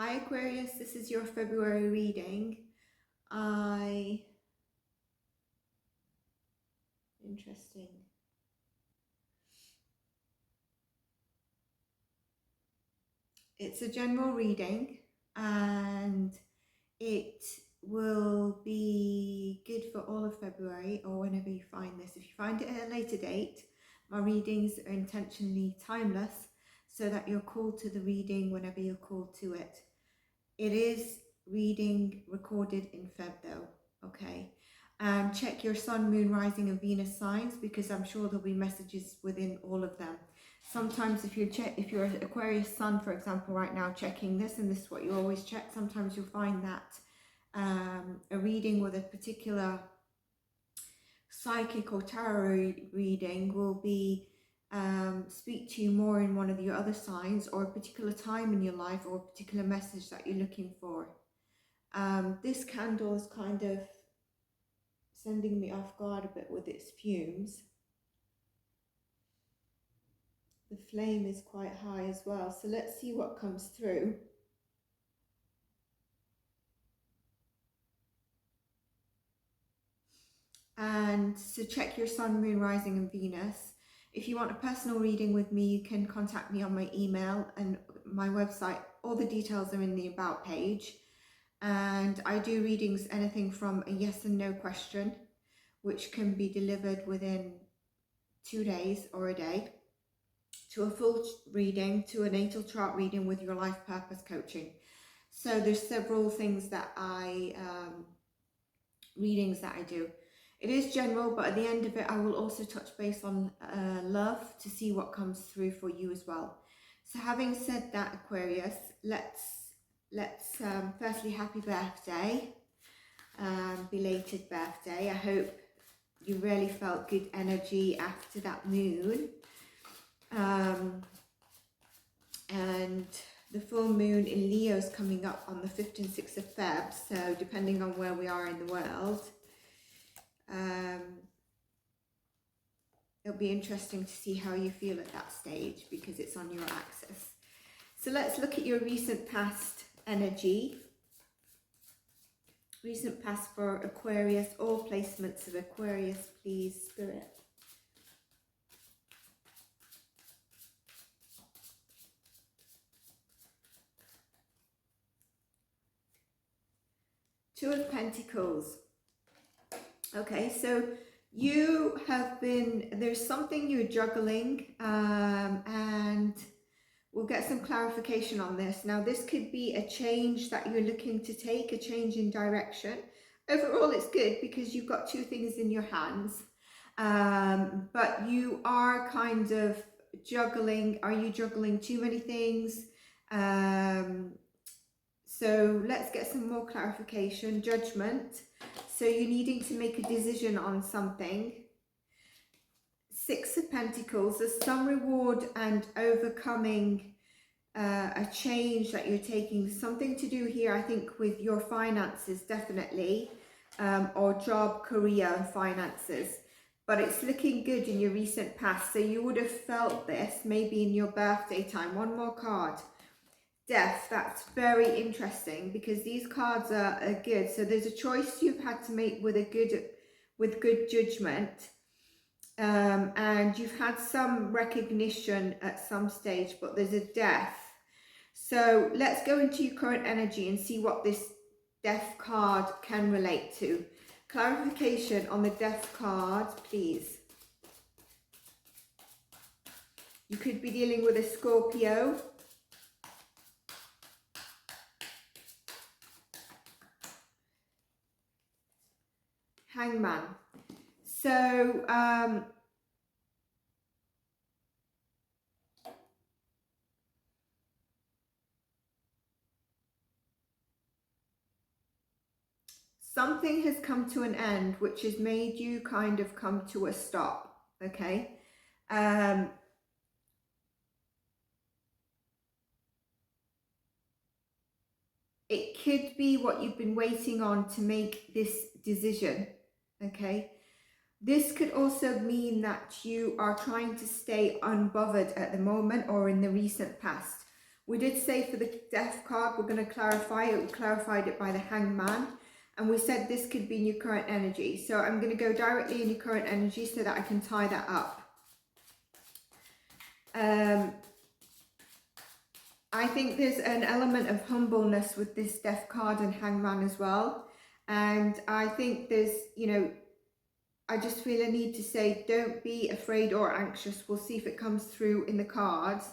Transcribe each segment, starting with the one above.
Hi Aquarius, this is your February reading. Interesting. It's a general reading and it will be good for all of February or whenever you find this. If you find it at a later date, my readings are intentionally timeless so that you're called to the reading whenever you're called to it. It is reading recorded in Feb though, okay? And check your Sun, Moon, Rising and Venus signs because I'm sure there'll be messages within all of them. Sometimes if you're an Aquarius Sun, for example, right now checking this, and this is what you always check, sometimes you'll find that a reading with a particular psychic or tarot reading will be speak to you more in one of your other signs or a particular time in your life or a particular message that you're looking for. This candle is kind of sending me off guard a bit with its fumes. The flame is quite high as well, so let's see what comes through. And so check your Sun, Moon, Rising and Venus. If you want a personal reading with me, you can contact me on my email and my website. All the details are in the About page. And I do readings anything from a yes and no question, which can be delivered within 2 days or a day, to a full reading, to a natal chart reading with your life purpose coaching. So there's several things that readings that I do. It is general, but at the end of it, I will also touch base on love to see what comes through for you as well. So having said that, Aquarius, let's firstly, happy birthday, belated birthday. I hope you really felt good energy after that moon. And the full moon in Leo is coming up on the 5th and 6th of Feb, so depending on where we are in the world, it'll be interesting to see how you feel at that stage because it's on your axis. So let's look at your recent past energy. Recent past for Aquarius, all placements of Aquarius, please, Spirit. Two of Pentacles. Okay, so you have been, there's something you're juggling, and we'll get some clarification on this. Now, this could be a change that you're looking to take, a change in direction. Overall, it's good because you've got two things in your hands, but you are kind of juggling. Are you juggling too many things? So let's get some more clarification. Judgment. So you're needing to make a decision on something. Six of Pentacles. There's some reward and overcoming a change that you're taking. Something to do here, I think, with your finances, definitely, or job, career, and finances. But it's looking good in your recent past. So you would have felt this maybe in your birthday time. One more card. Death. That's very interesting because these cards are good. So there's a choice you've had to make with good judgment, and you've had some recognition at some stage, but there's a death. So let's go into your current energy and see what this death card can relate to. Clarification on the death card, please. You could be dealing with a Scorpio. Hangman. So something has come to an end, which has made you kind of come to a stop, okay? It could be what you've been waiting on to make this decision, okay? This could also mean that you are trying to stay unbothered at the moment or in the recent past, We did say for the Death card, we're going to clarify it. We clarified it by the Hangman. And we said this could be in your current energy. So I'm going to go directly in your current energy so that I can tie that up. I think there's an element of humbleness with this Death card and Hangman as well. And I think there's, you know, I just feel a need to say, don't be afraid or anxious. We'll see if it comes through in the cards.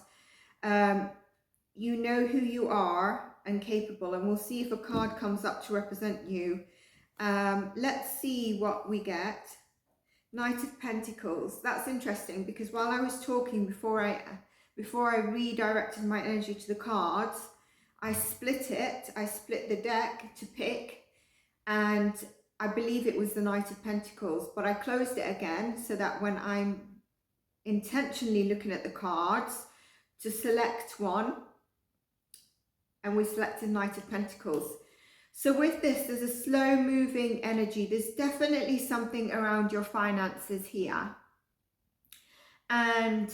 You know who you are and capable, and we'll see if a card comes up to represent you. Let's see what we get. Knight of Pentacles. That's interesting because while I was talking before I redirected my energy to the cards, I split it. I split the deck to pick, and I believe it was the Knight of Pentacles, but I closed it again so that when I'm intentionally looking at the cards to select one, and we selected Knight of Pentacles. So with this, there's a slow moving energy. There's definitely something around your finances here. And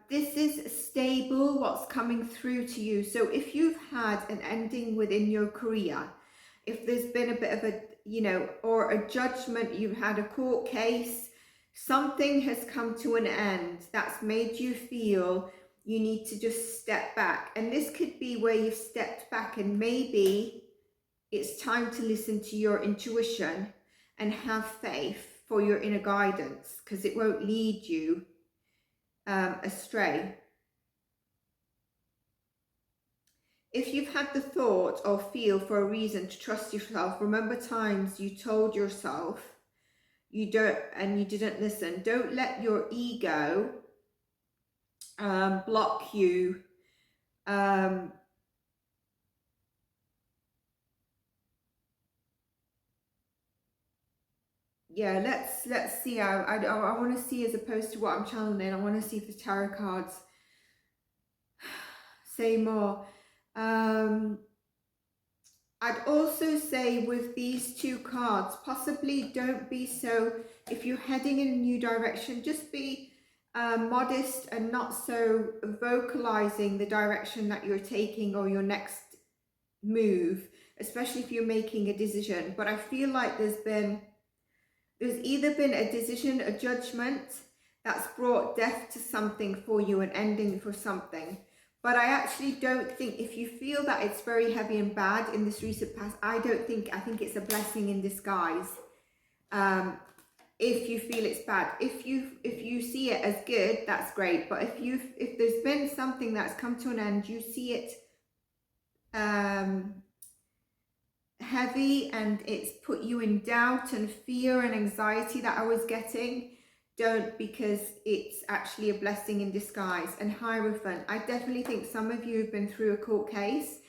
this is stable, what's coming through to you. So if you've had an ending within your career, if there's been a bit of a, you know, or a judgment, you've had a court case, something has come to an end that's made you feel you need to just step back. And this could be where you've stepped back and maybe it's time to listen to your intuition and have faith for your inner guidance, because it won't lead you astray. If you've had the thought or feel for a reason to trust yourself, remember times you told yourself you don't and you didn't listen. Don't let your ego block you. Yeah, let's see. I want to see, as opposed to what I'm channeling, I want to see if the tarot cards say more. I'd also say with these two cards, possibly don't be so, if you're heading in a new direction, just be modest and not so vocalizing the direction that you're taking or your next move, especially if you're making a decision. But I feel like there's either been a decision, a judgment that's brought death to something for you, an ending for something. But I actually don't think, if you feel that it's very heavy and bad in this recent past, I think it's a blessing in disguise. If you feel it's bad, if you see it as good, that's great. But if there's been something that's come to an end, you see it heavy and it's put you in doubt and fear and anxiety that I was getting, don't, because it's actually a blessing in disguise. And Hierophant, I definitely think some of you have been through a court case.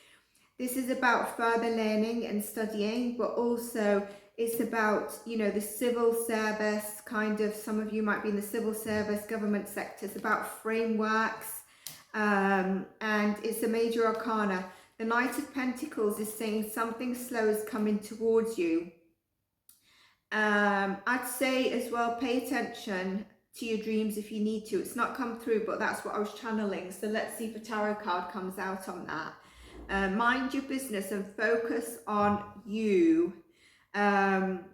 This is about further learning and studying, but also it's about, you know, the civil service, kind of, some of you might be in the civil service, government sector. It's about frameworks, and it's a major arcana. The Knight of Pentacles is saying something slow is coming towards you. I'd say as well, pay attention to your dreams if you need to. It's not come through, but that's what I was channeling. So let's see if a tarot card comes out on that. Mind your business and focus on you, and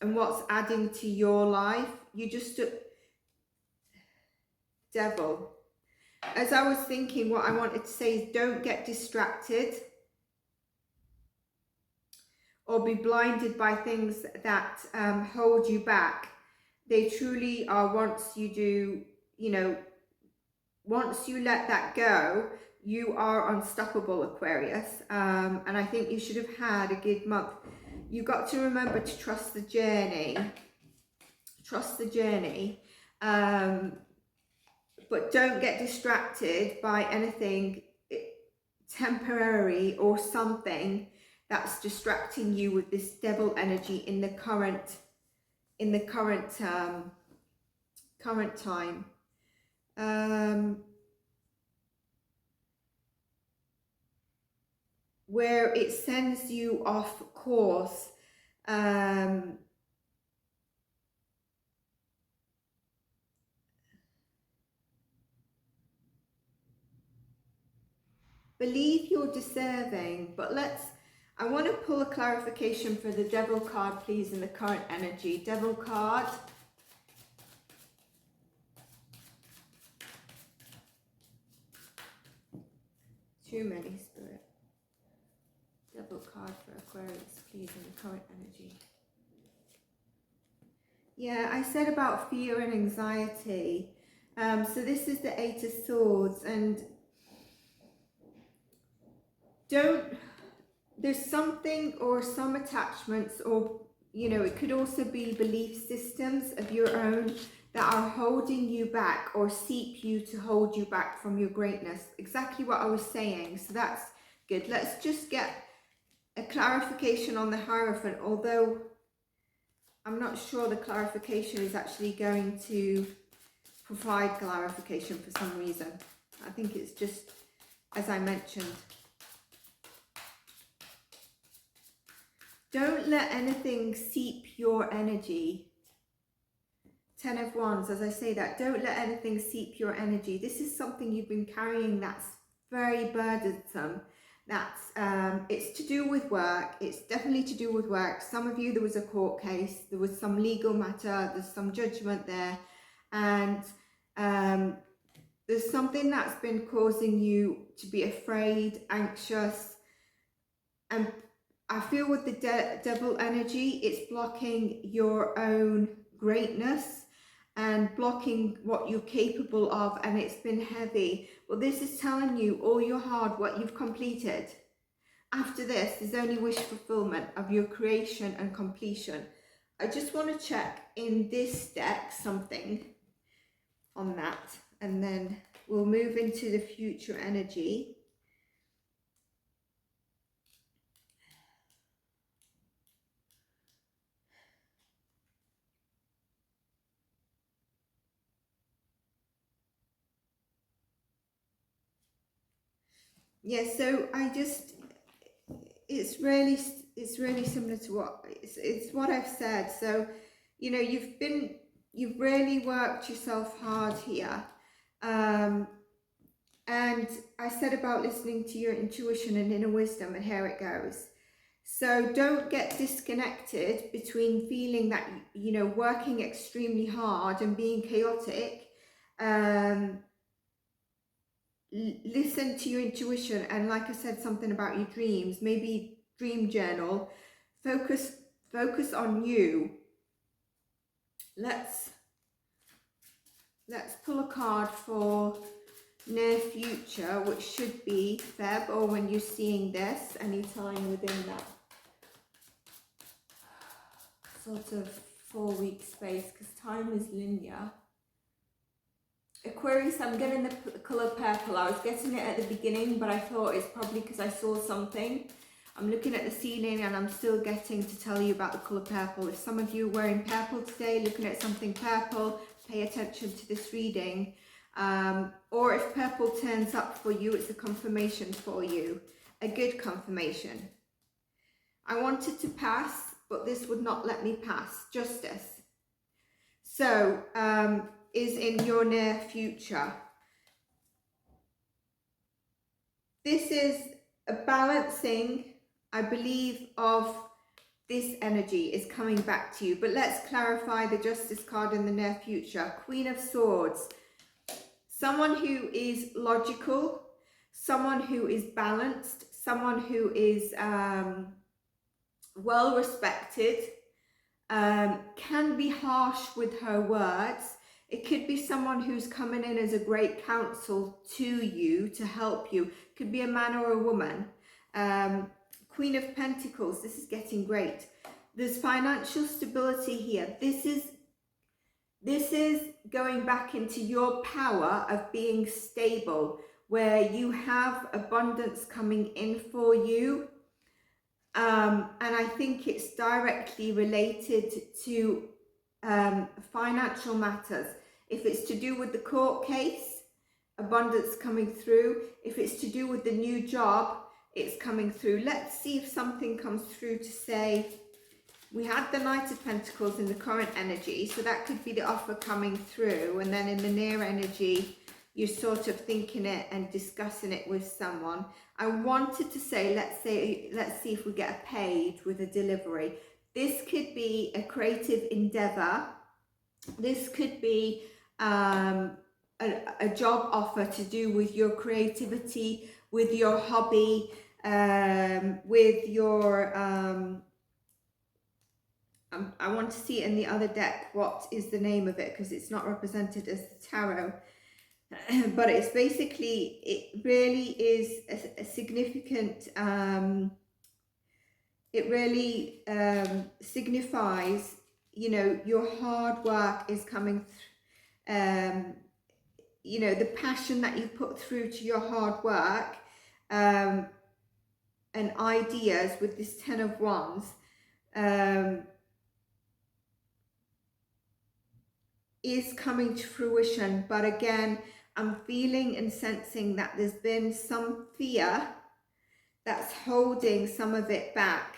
what's adding to your life. You just Devil. As I was thinking, what I wanted to say is don't get distracted or be blinded by things that hold you back. They truly are, once you do, you know, once you let that go, you are unstoppable, Aquarius. And I think you should have had a good month. You've got to remember to trust the journey. Trust the journey. But don't get distracted by anything temporary or something that's distracting you with this devil energy in the current time. Where it sends you off course. Believe you're deserving, but I want to pull a clarification for the Devil card, please, in the current energy. Devil card. Too many, Spirit. Devil card for Aquarius, please, in the current energy. Yeah, I said about fear and anxiety. So this is the Eight of Swords, and there's something or some attachments, or, you know, it could also be belief systems of your own that are holding you back or seek you to hold you back from your greatness. Exactly what I was saying. So that's good. Let's just get a clarification on the Hierophant, although I'm not sure the clarification is actually going to provide clarification for some reason. I think it's just, as I mentioned, don't let anything seep your energy. 10 of Wands, as I say that, don't let anything seep your energy. This is something you've been carrying that's very burdensome. That's it's to do with work. It's definitely to do with work. Some of you, there was a court case, there was some legal matter, there's some judgment there, and there's something that's been causing you to be afraid, anxious, and I feel with the devil energy, it's blocking your own greatness and blocking what you're capable of, and it's been heavy. Well, this is telling you all your hard work you've completed. After this, there's only wish fulfillment of your creation and completion. I just want to check in this deck something on that, and then we'll move into the future energy. Yeah, so it's really similar to what it's what I've said. So, you know, you've really worked yourself hard here, and I said about listening to your intuition and inner wisdom, and here it goes. So don't get disconnected between feeling that, you know, working extremely hard and being chaotic. Listen to your intuition, and like I said, something about your dreams, maybe dream journal. Focus on you. Let's pull a card for near future, which should be Feb, or when you're seeing this, anytime within that sort of 4-week space, because time is linear. Aquarius, I'm getting the colour purple. I was getting it at the beginning, but I thought it's probably because I saw something. I'm looking at the ceiling and I'm still getting to tell you about the colour purple. If some of you are wearing purple today, looking at something purple, pay attention to this reading. Or if purple turns up for you, it's a confirmation for you. A good confirmation. I wanted to pass, but this would not let me pass. Justice. So, is in your near future. This is a balancing, I believe, of this energy is coming back to you. But let's clarify the Justice card in the near future. Queen of Swords. Someone who is logical, someone who is balanced, someone who is well respected, can be harsh with her words. It could be someone who's coming in as a great counsel to you, to help you. Could be a man or a woman. Queen of Pentacles, this is getting great. There's financial stability here. This is going back into your power of being stable, where you have abundance coming in for you. And I think it's directly related to financial matters. If it's to do with the court case, abundance coming through. If it's to do with the new job, it's coming through. Let's see if something comes through to say, we had the Knight of Pentacles in the current energy, so that could be the offer coming through. And then in the near energy, you're sort of thinking it and discussing it with someone. I wanted to say, let's see if we get a page with a delivery. This could be a creative endeavor. This could be a job offer to do with your creativity, with your hobby, with your I want to see it in the other deck what is the name of it, because it's not represented as the tarot. But it's basically, it really is a significant, it really signifies, you know, your hard work is coming, you know, the passion that you put through to your hard work, and ideas with this Ten of Wands, is coming to fruition. But again, I'm feeling and sensing that there's been some fear that's holding some of it back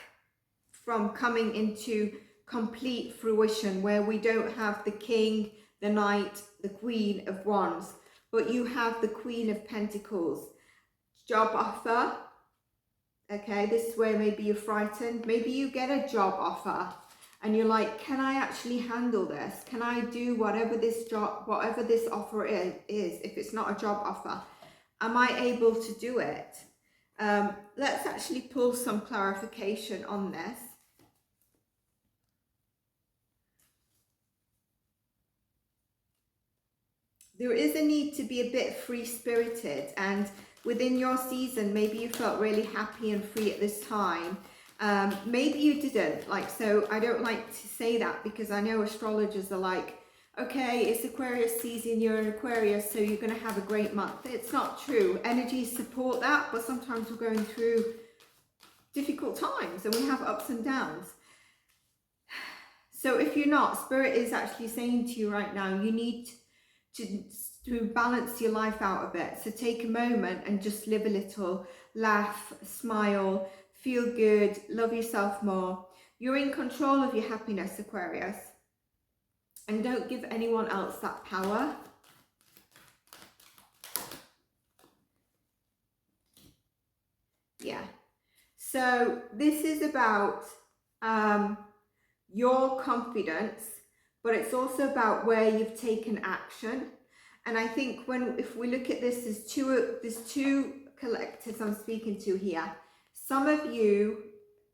from coming into complete fruition, where we don't have the King, the Knight, the Queen of Wands, but you have the Queen of Pentacles. Job offer. Okay, this is where maybe you're frightened. Maybe you get a job offer and you're like, can I actually handle this? Can I do whatever this offer is? If it's not a job offer, am I able to do it? Let's actually pull some clarification on this. There is a need to be a bit free-spirited, and within your season, maybe you felt really happy and free at this time. Maybe you didn't. Like, so I don't like to say that, because I know astrologers are like, okay, it's Aquarius season, you're an Aquarius, so you're going to have a great month. It's not true. Energies support that, but sometimes we're going through difficult times and we have ups and downs. So if you're not, Spirit is actually saying to you right now, you need to balance your life out a bit. So take a moment and just live a little, laugh, smile, feel good, love yourself more. You're in control of your happiness, Aquarius, and don't give anyone else that power. Yeah, so this is about your confidence, but it's also about where you've taken action. And I think if we look at this, there's two collectives I'm speaking to here. Some of you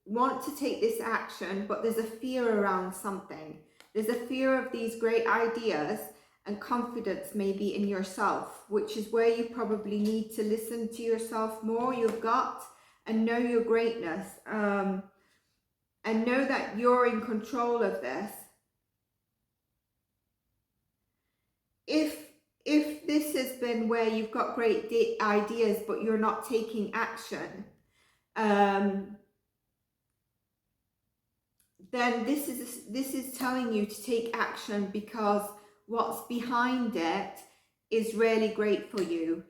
want to take this action, but there's a fear around something. There's a fear of these great ideas, and confidence maybe in yourself, which is where you probably need to listen to yourself more, your gut, and know your greatness, and know that you're in control of this. If this has been where you've got great ideas but you're not taking action, then this is telling you to take action, because what's behind it is really great for you.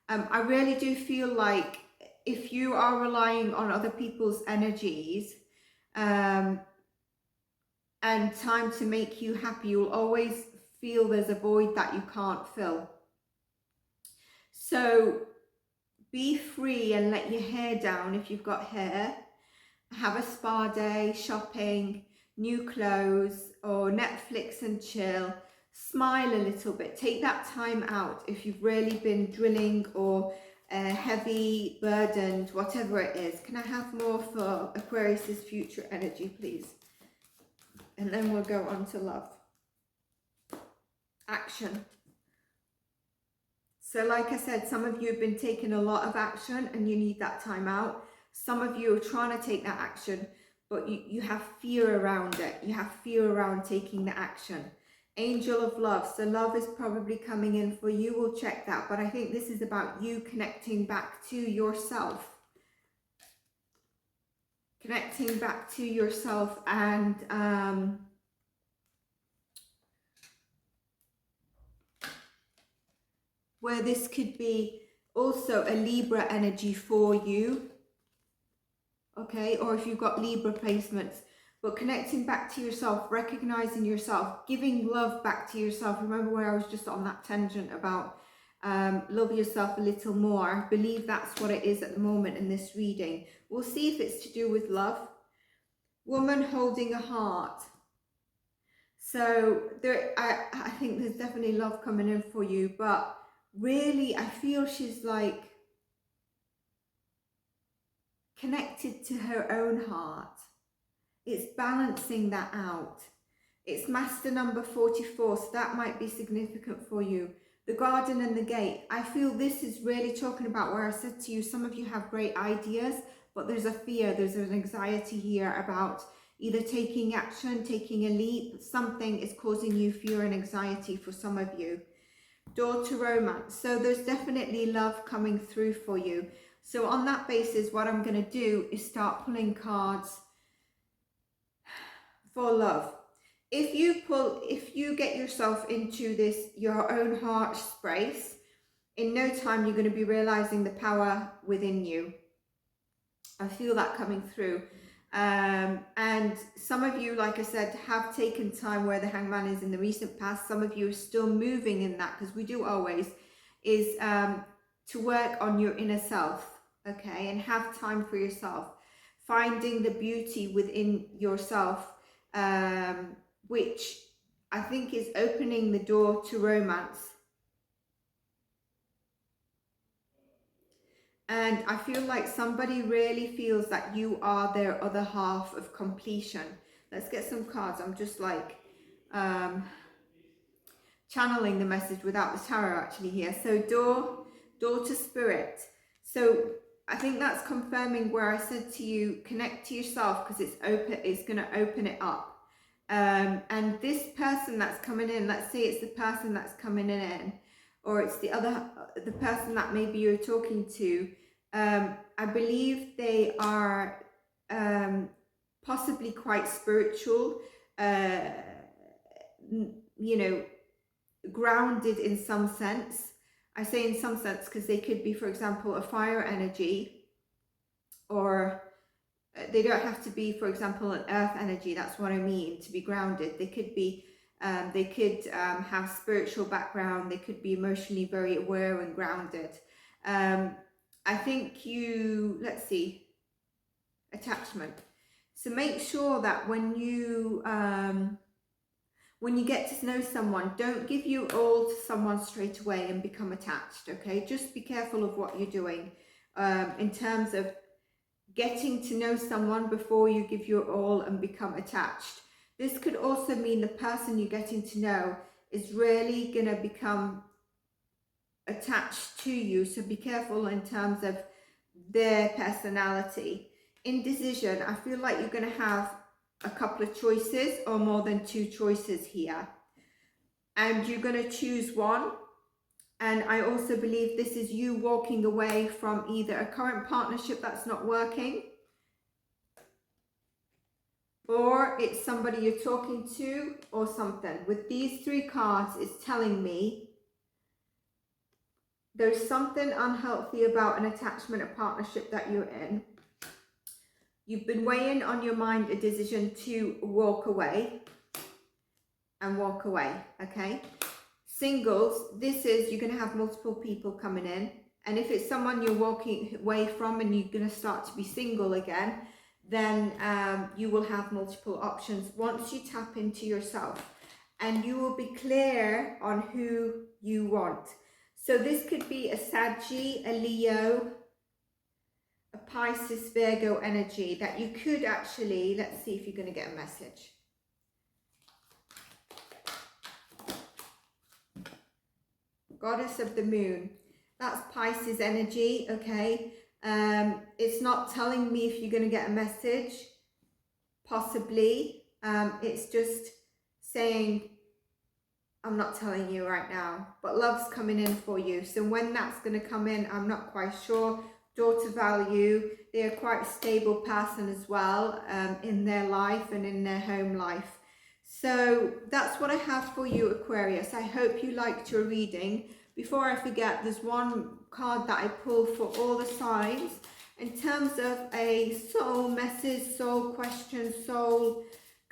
I really do feel like if you are relying on other people's energies and time to make you happy, you'll always feel there's a void that you can't fill. So be free and let your hair down if you've got hair. Have a spa day, shopping, new clothes, or Netflix and chill. Smile a little bit. Take that time out if you've really been drilling or heavy, burdened, whatever it is. Can I have more for Aquarius's future energy, please? And then we'll go on to love. Action. So like I said, some of you have been taking a lot of action and you need that time out. Some of you are trying to take that action, but you have fear around it. You have fear around taking the action. Angel of love. So love is probably coming in for you. We'll check that. But I think this is about you connecting back to yourself. Connecting back to yourself, and where this could be also a Libra energy for you. Okay, or if you've got Libra placements, but connecting back to yourself, recognizing yourself, giving love back to yourself. Remember where I was just on that tangent about love yourself a little more. I believe that's what it is at the moment in this reading. We'll see if it's to do with love. Woman holding a heart. So there, I think there's definitely love coming in for you, but really I feel she's like connected to her own heart. It's balancing that out. It's master number 44, so that might be significant for you. The garden and the gate. I feel this is really talking about where I said to you, some of you have great ideas, but there's a fear, there's an anxiety here about either taking action, taking a leap. Something is causing you fear and anxiety for some of you. Door to romance. So there's definitely love coming through for you. So on that basis, what I'm going to do is start pulling cards for love. If you get yourself into this, your own heart space, in no time you're going to be realizing the power within you. I feel that coming through. And some of you, like I said, have taken time where the hangman is in the recent past. Some of you are still moving in that, because we do always, is to work on your inner self, okay, and have time for yourself, finding the beauty within yourself, which I think is opening the door to romance. And I feel like somebody really feels that you are their other half of completion. Let's get some cards. I'm just like channeling the message without the tarot actually here. So door to spirit. So I think that's confirming where I said to you, connect to yourself, because it's open. It's going to open it up. And this person that's coming in, let's say it's the person that's coming in, or it's the person that maybe you're talking to, I believe they are possibly quite spiritual, you know, grounded in some sense. I say in some sense because they could be, for example, a fire energy, or they don't have to be, for example, an earth energy. That's what I mean, to be grounded. They could be, they could have spiritual background. They could be emotionally very aware and grounded. I think you, let's see, attachment. So make sure that when you get to know someone, don't give your all to someone straight away and become attached, okay? Just be careful of what you're doing in terms of getting to know someone before you give your all and become attached. This could also mean the person you're getting to know is really going to become attached to you. So be careful in terms of their personality. Indecision. I feel like you're going to have a couple of choices or more than two choices here. And you're going to choose one. And I also believe this is you walking away from either a current partnership that's not working, or it's somebody you're talking to, or something. With these three cards, it's telling me there's something unhealthy about an attachment, a partnership that you're in. You've been weighing on your mind a decision to walk away and walk away, okay? Singles, this is, you're going to have multiple people coming in. And if it's someone you're walking away from and you're going to start to be single again, then you will have multiple options once you tap into yourself. And you will be clear on who you want. So this could be a Saggy, a Leo, a Pisces, Virgo energy that you could actually, let's see if you're going to get a message. Goddess of the Moon, that's Pisces energy, okay? It's not telling me if you're going to get a message, possibly. It's just saying, I'm not telling you right now, but love's coming in for you. So when that's going to come in, I'm not quite sure. Daughter value, they're quite a stable person as well in their life and in their home life. So that's what I have for you, Aquarius. I hope you liked your reading. Before I forget, there's one card that I pulled for all the signs in terms of a soul message, soul question, soul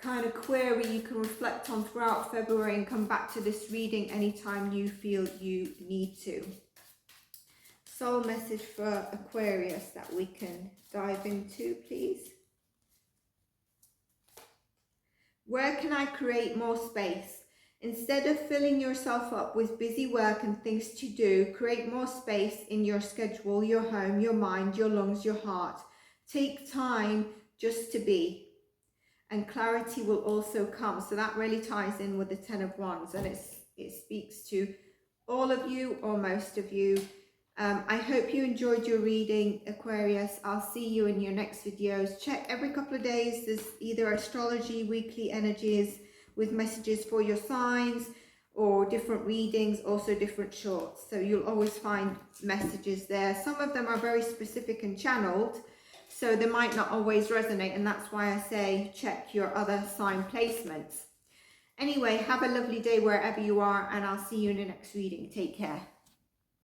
kind of query you can reflect on throughout February and come back to this reading anytime you feel you need to. Soul message for Aquarius that we can dive into, please. Where can I create more space? Instead of filling yourself up with busy work and things to do, create more space in your schedule, your home, your mind, your lungs, your heart. Take time just to be, and clarity will also come. So that really ties in with the Ten of Wands, and it speaks to all of you or most of you. I hope you enjoyed your reading, Aquarius. I'll see you in your next videos. Check every couple of days. There's either astrology, weekly energies with messages for your signs, or different readings, also different shorts. So you'll always find messages there. Some of them are very specific and channeled, so they might not always resonate, and that's why I say check your other sign placements. Anyway, have a lovely day wherever you are, and I'll see you in the next reading. Take care.